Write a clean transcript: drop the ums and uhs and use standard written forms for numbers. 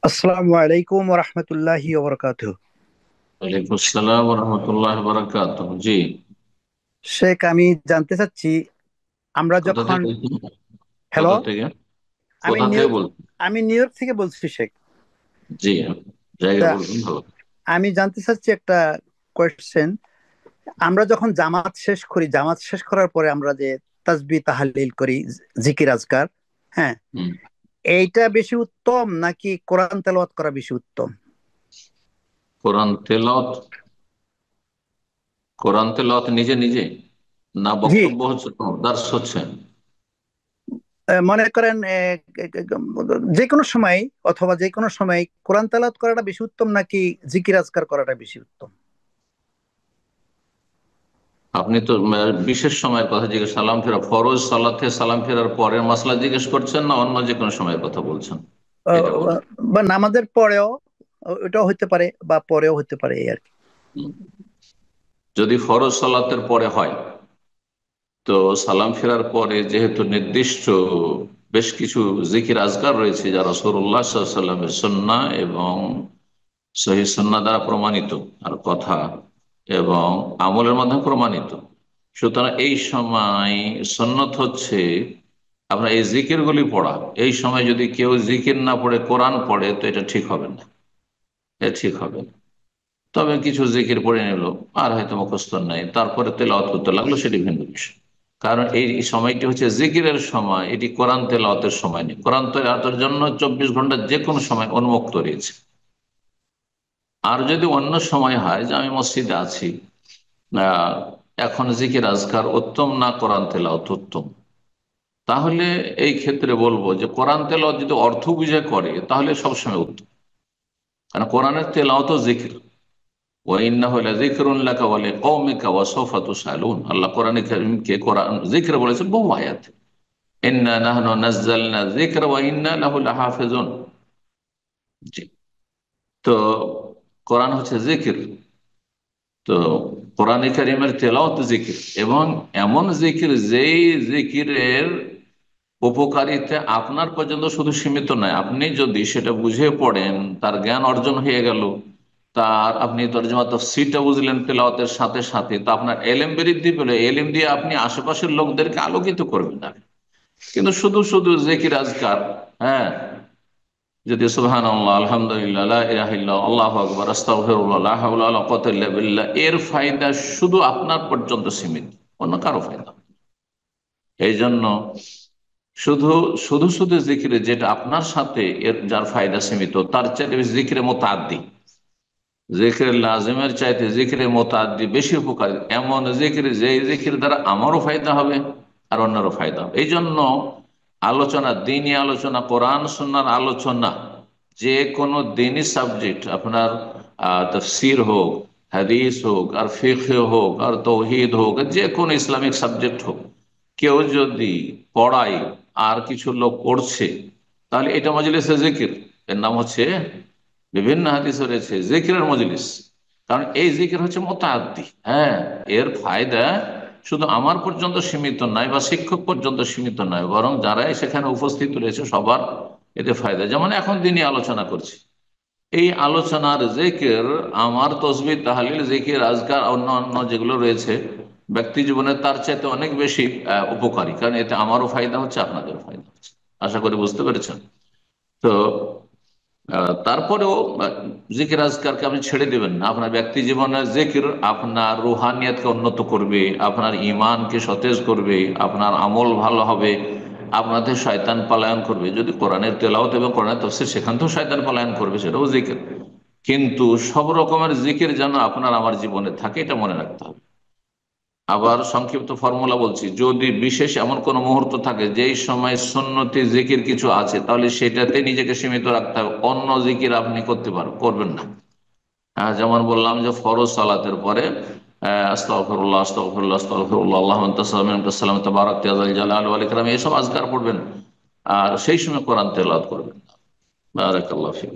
আসসালামু আলাইকুম ওয়া রাহমাতুল্লাহি ওয়া বারাকাতুহু। ওয়ালাইকুম আসসালাম রহমতুল্লাহ বারাকাত। জি। শেখ, আমি জানতে চাচ্ছি, আমরা কোথা যখন থেকে বলছেন? হ্যালো, কোথা থেকে? আমি কোথা নিউ থেকে বলছেন? আমি নিউ ইয়র্ক থেকে বলছি শেখ। জি, জায়গা তা বলবেন ভালো। আমি জানতে চাচ্ছি একটা কোয়েশ্চেন। আমরা যখন জামাত শেষ করার পরে আমরা যে তাসবিহ তাহলিল করি, জিকির আজকার, হ্যাঁ, হুম। এইটা বেশি উত্তম নাকি কোরআন তেলাওয়াত করা বেশি উত্তম? কোরআন তেলাওয়াত। কোরআন তেলাওয়াত নিজে নিজে, না জি, বক্তব্য হচ্ছে, দার্স হচ্ছে? মনে করেন যে কোনো সময় অথবা যে কোনো সময় কোরআন তেলাওয়াত করাটা বেশি উত্তম নাকি জিকির আজকার করাটা বেশি উত্তম? আপনি তো বিশেষ সময়ের কথা জিজ্ঞেস, সালাম ফেরা ফরজ সালাতে সালাম ফেরার পরের মাসলা জিজ্ঞেস করছেন, না অন্য যে কোনো সময়ের কথা বলছেন? আহ, এটা বলুন। বা নামাজের পরেও ওটাও হতে পারে বা পরেও হতে পারে, এই আর কি। হুম। যদি ফরজ সালাতের পরে হয়, তো সালাম ফেরার পরে যেহেতু নির্দিষ্ট বেশ কিছু জিকির আজকার রয়েছে যা রাসূলুল্লাহ সাল্লাল্লাহু আলাইহি ওয়াসাল্লামের সুন্নাহ এবং সহিহ সুন্নাহ দ্বারা প্রমাণিত, আর কথা এবং আমলের মাধ্যমে প্রমাণিত। সুতরাং এই সময় সুন্নত হচ্ছে আপনার এই জিকিরগুলি পড়া। এই সময় যদি কেউ জিকির না পড়ে কোরআন পড়ে, তো এটা ঠিক হবে না। এটা ঠিক হবে না। তবে কিছু জিকির পড়ে নিল, আর হয়তো মুখস্থ নাই, তারপরে তেলাওয়াত করতে লাগলো, সেটি ভিন্ন বিষয়। কারণ এই সময়টি হচ্ছে জিকিরের সময়, এটি কোরআন তেলাওয়াতের সময় নেই। কোরআন তেলাওয়াতের জন্য 24 ঘন্টা যে কোনো সময় উন্মুক্ত রয়েছে। আর যদি অন্য সময় হয় যে আমি মসজিদে আছি, আহ, এখন জিকির আজকার উত্তম না কোরআন তেলাওয়াত উত্তম, তাহলে এই ক্ষেত্রে বলবো যে কোরআন তেলাওয়াত যদি অর্থ বুঝে করে তাহলে সবসময় উত্তম। কারণ কোরআনের তেলাওয়াত জিকির। ওয়াইন্নাহু লাযিকরুন লাকা ওয়া লিকাওমিকা ওয়া সাওফা তুসআলুন। আল্লাহ কোরআনে কারীমকে কোরআন জিকির বলেছেন বহু আয়াতে। ইন্না নাহনু নাযালনা যিকরা ওয়া ইন্না লাহু লাহাফিজুন। জি। তো কোরআন হচ্ছে জিকির। তো কোরআনে কারীমের তেলাওয়াত জিকির, এবং এমন জিকির যেই জিকিরের উপকারিতা আপনার পর্যন্ত শুধু সীমিত নয়। আপনি যদি সেটা বুঝে পড়েন, তার জ্ঞান অর্জন হয়ে গেল, তার আপনি তর্জমা তাফসীরটা বুঝলেন তেলাওয়াতের সাথে সাথে, তো আপনার এলেম বৃদ্ধি পেলে, এলেম দিয়ে আপনি আশেপাশের লোকদেরকে আলোকিত করবেন না। কিন্তু শুধু শুধু জিকির আজকার, হ্যাঁ, যদি সুবহানাল্লাহ, আলহামদুলিল্লাহ, লা ইলাহা ইল্লাল্লাহ, আল্লাহু আকবার, আস্তাগফিরুল্লাহ, লা হাওলা ওয়ালা কুওয়াতা ইল্লা বিল্লাহ, এর ফায়দা শুধু আপনার পর্যন্ত সীমিত, অন্য কারো ফায়দা। এই জন্য শুধু শুধু শুধু জিকিরে যেটা আপনার সাথে এর যার ফায়দা সীমিত, তার চাইতে বেশি জিকিরে মোতাদ্দি, জিকির লাজিমের চাইতে জিকিরে মোতাদ্দি বেশি উপকারী। এমন জিকির যে জিকির দ্বারা আমারও ফায়দা হবে আর অন্যেরও ফায়দা হবে। এই জন্য আলোচনা, দিনই আলোচনা, কোরআন সুন্নাহর আলোচনা, যে কোনো দিনই সাবজেক্ট আপনার, তাফসীর হোক, হাদিস হোক, আর ফিকহ হোক, আর তৌহিদ হোক, যে কোনো ইসলামিক সাবজেক্ট হোক, কেউ যদি পড়ায় আর কিছু লোক পড়ছে, তাহলে এটা মজলিসে জিকির। এর নাম হচ্ছে, বিভিন্ন হাদিসে রয়েছে, জিকিরের মজলিস। কারণ এই জিকির হচ্ছে মোতাআদ্দি। হ্যাঁ, এর ফায়দা শুধু আমার পর্যন্ত সীমিত নয় বা শিক্ষক পর্যন্ত সীমিত নয়, বরং যারাই সেখানে উপস্থিত রয়েছে সবার এতে ফায়দা। যেমন এখন দিনই আলোচনা করছি, এই আলোচনার জিকির, আমার তসবিহ তাহলিল জিকির আজকার অন্য অন্য যেগুলো রয়েছে ব্যক্তি জীবনে, তার চাইতে অনেক বেশি উপকারী। কারণ এতে আমারও ফায়দা হচ্ছে, আপনাদেরও ফায়দা হচ্ছে। আশা করি বুঝতে পেরেছেন। তো তারপরেও জিকির আজকারকে আপনি ছেড়ে দেবেন না। আপনার ব্যক্তি জীবনের জিকির আপনার রুহানিয়াতকে উন্নত করবে, আপনার ইমানকে সতেজ করবে, আপনার আমল ভালো হবে, আপনাদের শয়তান পলায়ন করবে। যদি কোরআনের তেলাওয়াত এবং কোরআনের তাফসীর, সেখান থেকেও শয়তান পলায়ন করবে, সেটাও জিকির। কিন্তু সব রকমের জিকির যেন আপনার আমার জীবনে থাকে, এটা মনে রাখতে হবে। আবার সংক্ষিপ্ত ফর্মুলা বলছি, যদি বিশেষ এমন কোনো মুহূর্ত থাকে যেই সময় সুন্নতি জিকির কিছু আছে, তাহলে সেটাতে নিজেকে সীমিত রাখতে হবে। অন্য জিকির আপনি করবেন না। যেমন বললাম যে ফরজ সালাতের পরে আস্তাগফিরুল্লাহ, আস্তাগফিরুল্লাহ, আস্তাগফিরুল্লাহ, আল্লাহুম্মা আনতা সালাম ওয়া আনতা সালাম, তাবারাকতা ইয়া যাল জালালি ওয়াল ইকরাম, এইসব আজকার পড়বেন। আর সেই সময় কোরআন তেলাওয়াত করবেন না। বারাকাল্লাহু ফিক।